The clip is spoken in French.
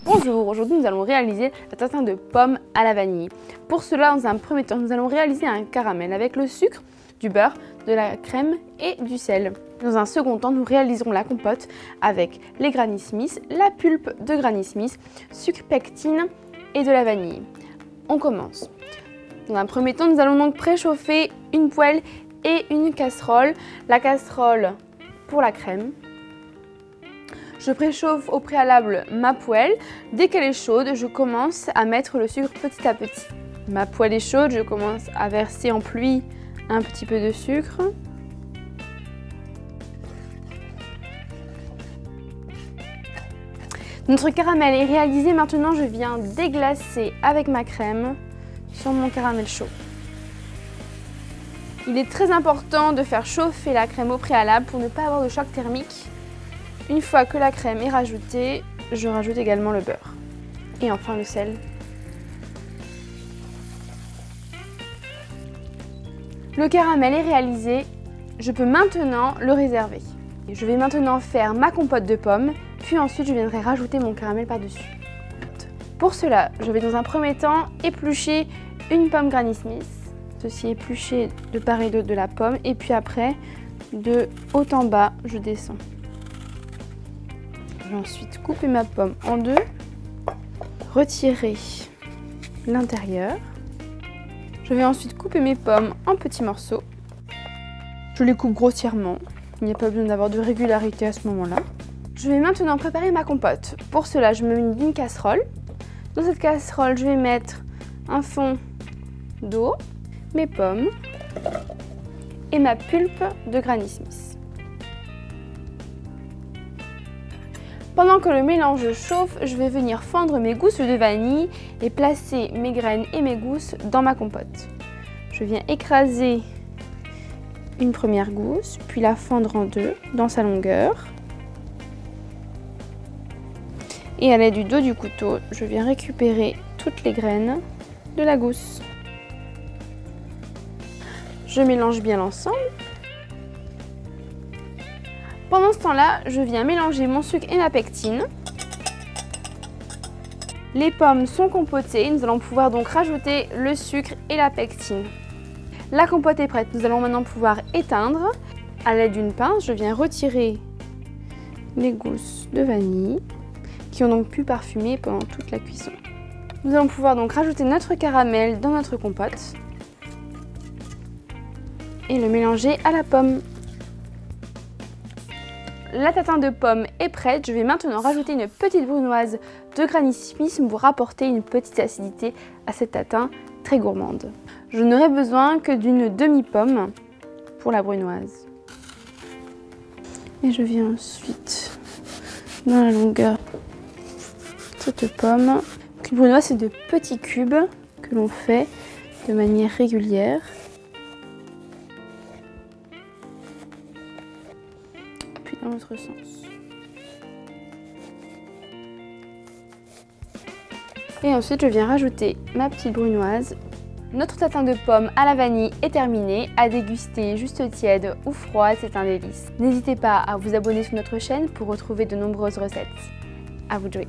Bonjour, aujourd'hui nous allons réaliser la tatin de pommes à la vanille. Pour cela, dans un premier temps, nous allons réaliser un caramel avec le sucre, du beurre, de la crème et du sel. Dans un second temps, nous réaliserons la compote avec les Granny Smith, la pulpe de Granny Smith, sucre pectine et de la vanille. On commence. Dans un premier temps, nous allons donc préchauffer une poêle et une casserole. La casserole pour la crème. Je préchauffe au préalable ma poêle. Dès qu'elle est chaude, je commence à mettre le sucre petit à petit. Ma poêle est chaude, je commence à verser en pluie un petit peu de sucre. Notre caramel est réalisé. Maintenant, je viens déglacer avec ma crème sur mon caramel chaud. Il est très important de faire chauffer la crème au préalable pour ne pas avoir de choc thermique. Une fois que la crème est rajoutée, je rajoute également le beurre. Et enfin le sel. Le caramel est réalisé. Je peux maintenant le réserver. Je vais maintenant faire ma compote de pommes, puis ensuite je viendrai rajouter mon caramel par-dessus. Pour cela, je vais dans un premier temps éplucher une pomme Granny Smith. Ceci épluché de part et d'autre de la pomme, et puis après, de haut en bas, je descends. Je vais ensuite couper ma pomme en deux, retirer l'intérieur. Je vais ensuite couper mes pommes en petits morceaux. Je les coupe grossièrement. Il n'y a pas besoin d'avoir de régularité à ce moment-là. Je vais maintenant préparer ma compote. Pour cela, je me mets une casserole. Dans cette casserole, je vais mettre un fond d'eau, mes pommes et ma pulpe de Granny Smith. Pendant que le mélange chauffe, je vais venir fendre mes gousses de vanille et placer mes graines et mes gousses dans ma compote. Je viens écraser une première gousse, puis la fendre en deux dans sa longueur. Et à l'aide du dos du couteau, je viens récupérer toutes les graines de la gousse. Je mélange bien l'ensemble. Pendant ce temps-là, je viens mélanger mon sucre et ma pectine. Les pommes sont compotées, nous allons pouvoir donc rajouter le sucre et la pectine. La compote est prête, nous allons maintenant pouvoir éteindre. À l'aide d'une pince, je viens retirer les gousses de vanille qui ont donc pu parfumer pendant toute la cuisson. Nous allons pouvoir donc rajouter notre caramel dans notre compote et le mélanger à la pomme. La tatin de pommes est prête. Je vais maintenant rajouter une petite brunoise de Granny Smith pour apporter une petite acidité à cette tatin très gourmande. Je n'aurai besoin que d'une demi-pomme pour la brunoise. Et je viens ensuite dans la longueur de cette pomme. Une brunoise, c'est de petits cubes que l'on fait de manière régulière. Dans l'autre sens. Et ensuite, je viens rajouter ma petite brunoise. Notre tatin de pommes à la vanille est terminé. À déguster juste tiède ou froide, c'est un délice. N'hésitez pas à vous abonner sur notre chaîne pour retrouver de nombreuses recettes. À vous de jouer.